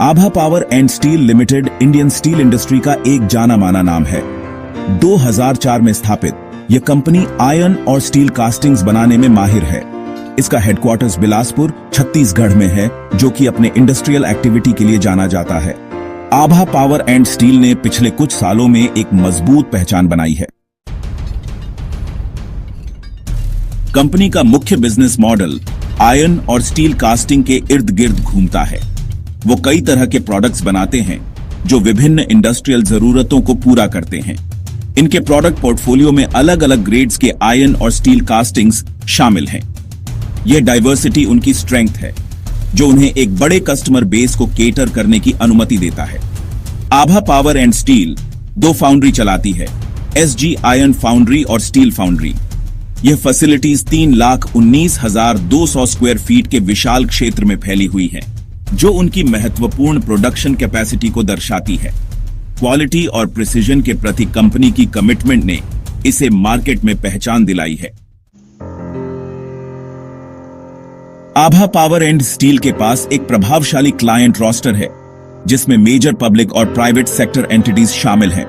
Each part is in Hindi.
Abha power and steel limited Indian steel industry का एक जाना माना नाम है। 2004 में स्थापित यह कंपनी आयरन और स्टील कास्टिंग्स बनाने में माहिर है। इसका हेडक्वार्टर्स बिलासपुर, छत्तीसगढ़ में है, जो कि अपने इंडस्ट्रियल एक्टिविटी के लिए जाना जाता है। आभा पावर एंड स्टील ने पिछले कुछ सालों में एक मजबूत पहचान बनाई है। कंपनी का मुख्य बिजनेस मॉडल आयरन और स्टील कास्टिंग के इर्द गिर्द घूमता है। वो कई तरह के प्रोडक्ट्स बनाते हैं जो विभिन्न इंडस्ट्रियल जरूरतों को पूरा करते हैं। इनके प्रोडक्ट पोर्टफोलियो में अलग अलग ग्रेड्स के आयरन और स्टील कास्टिंग्स शामिल हैं। यह डाइवर्सिटी उनकी स्ट्रेंथ है, जो उन्हें एक बड़े कस्टमर बेस को केटर करने की अनुमति देता है। आभा पावर एंड स्टील 2 फाउंड्री चलाती है, SG आयरन फाउंड्री और स्टील फाउंड्री। यह फैसिलिटीज 3,19,200 स्क्वायर फीट के विशाल क्षेत्र में फैली हुई हैं, जो उनकी महत्वपूर्ण प्रोडक्शन कैपेसिटी को दर्शाती है। क्वालिटी और प्रिसीजन के प्रति कंपनी की कमिटमेंट ने इसे मार्केट में पहचान दिलाई है। आभा पावर एंड स्टील के पास एक प्रभावशाली क्लाइंट रोस्टर है, जिसमें मेजर पब्लिक और प्राइवेट सेक्टर एंटिटीज शामिल हैं।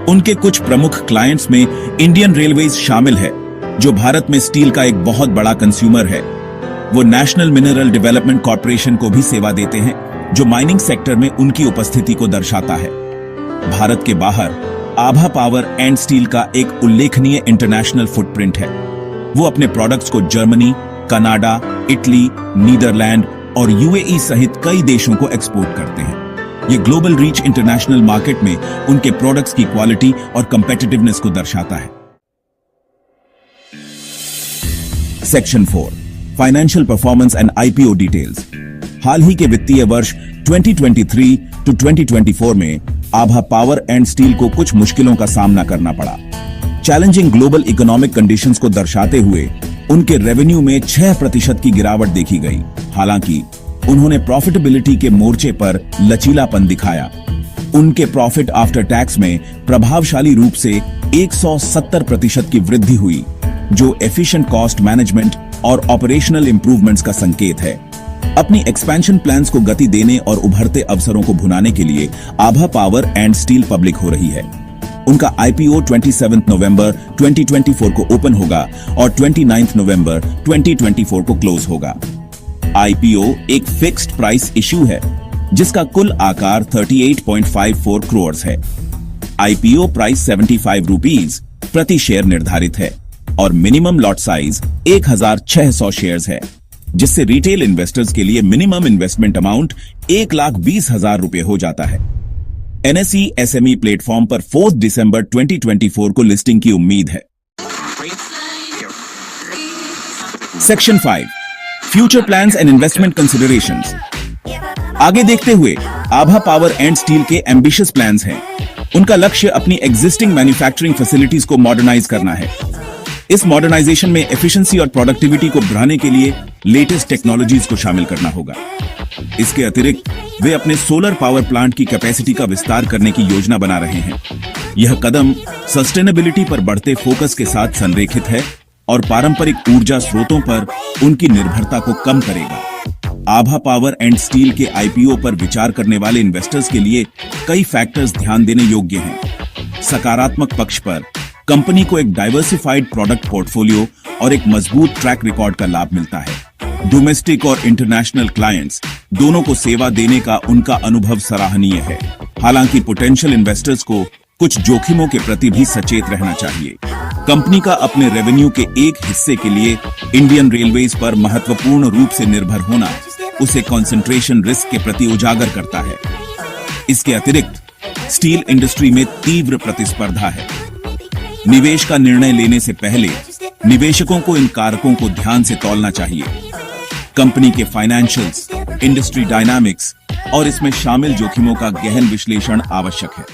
उनके कुछ प्रमुख क्लाइंट्स में इंडियन रेलवेज शामिल है, जो भारत में स्टील का एक बहुत बड़ा कंज्यूमर है। वो नेशनल मिनरल डेवलपमेंट कॉर्पोरेशन को भी सेवा देते हैं, जो माइनिंग सेक्टर में उनकी उपस्थिति को दर्शाता है। भारत के बाहर आभा पावर एंड स्टील का एक उल्लेखनीय इंटरनेशनल फुटप्रिंट है। वो अपने प्रोडक्ट्स को जर्मनी, कनाडा, इटली, नीदरलैंड और UAE सहित कई देशों को एक्सपोर्ट करते हैं। ये ग्लोबल रीच इंटरनेशनल मार्केट में उनके प्रोडक्ट्स की क्वालिटी और कंपेटिटिवनेस को दर्शाता है। Section 4 financial performance and IPO details. हाल ही के वित्तीय वर्ष 2023 to 2024 में आभा पावर एंड स्टील को कुछ मुश्किलों का सामना करना पड़ा। चैलेंजिंग ग्लोबल इकोनॉमिक कंडीशंस को दर्शाते हुए उनके रेवेन्यू में 6% की गिरावट देखी गई। हालांकि उन्होंने प्रॉफिटेबिलिटी के मोर्चे पर लचीलापन दिखाया। उनके प्रॉफिट आफ्टर टैक्स में प्रभावशाली रूप से 170% की वृद्धि हुई, जो एफिशिएंट कॉस्ट मैनेजमेंट और ऑपरेशनल इंप्रूवमेंट्स का संकेत है। अपनी एक्सपेंशन प्लान्स को गति देने और उभरते अवसरों को भुनाने के लिए आभा पावर एंड स्टील पब्लिक हो रही है। उनका IPO 27 नवंबर 2024 को ओपन होगा और 29 नवंबर 2024 को क्लोज होगा। IPO एक फिक्स्ड प्राइस इश्यू है, जिसका कुल आकार 38.54 करोड़ है। IPO प्राइस 75 रुपीज प्रति शेयर निर्धारित है और मिनिमम लॉट साइज 1,600 शेयर्स है, जिससे रिटेल इन्वेस्टर्स के लिए मिनिमम इन्वेस्टमेंट अमाउंट 1,20,000 रुपए हो जाता है। NSE SME प्लेटफॉर्म पर 4 दिसंबर 2024 को लिस्टिंग की उम्मीद है। Section 5 future plans and investment considerations. आगे देखते हुए आभा पावर एंड स्टील के एम्बिशियस प्लान्स हैं। उनका लक्ष्य अपनी एग्जिस्टिंग मैन्युफैक्चरिंग फैसिलिटीज को मॉडर्नाइज करना है। इस मॉडर्नाइजेशन में एफिशिएंसी और प्रोडक्टिविटी को बढ़ाने के लिए लेटेस्ट टेक्नोलॉजीज को शामिल करना होगा। इसके अतिरिक्त वे अपने सोलर पावर प्लांट की कैपेसिटी का विस्तार करने की योजना बना रहे हैं। यह कदम सस्टेनेबिलिटी पर बढ़ते फोकस के साथ संरेखित है और पारंपरिक ऊर्जा स्रोतों पर उनकी निर्भरता को कम करेगा। आभा पावर एंड स्टील के IPO पर विचार करने वाले इन्वेस्टर्स के लिए कई फैक्टर्स ध्यान देने योग्य हैं। सकारात्मक पक्ष पर कंपनी को एक डाइवर्सिफाइड प्रोडक्ट पोर्टफोलियो और एक मजबूत ट्रैक रिकॉर्ड का लाभ मिलता है। डोमेस्टिक और इंटरनेशनल क्लाइंट्स दोनों को सेवा देने का उनका अनुभव सराहनीय है। हालांकि पोटेंशियल इन्वेस्टर्स को कुछ जोखिमों के प्रति भी सचेत रहना चाहिए। कंपनी का अपने रेवेन्यू के एक हिस्से के लिए इंडियन रेलवेज पर महत्वपूर्ण रूप से निर्भर होना उसे कंसंट्रेशन रिस्क के प्रति उजागर करता है। इसके अतिरिक्त स्टील इंडस्ट्री में तीव्र प्रतिस्पर्धा है। निवेश का निर्णय लेने से पहले निवेशकों को इन कारकों को ध्यान से तौलना चाहिए। कंपनी के फाइनेंशियल्स, इंडस्ट्री डायनामिक्स और इसमें शामिल जोखिमों का गहन विश्लेषण आवश्यक है।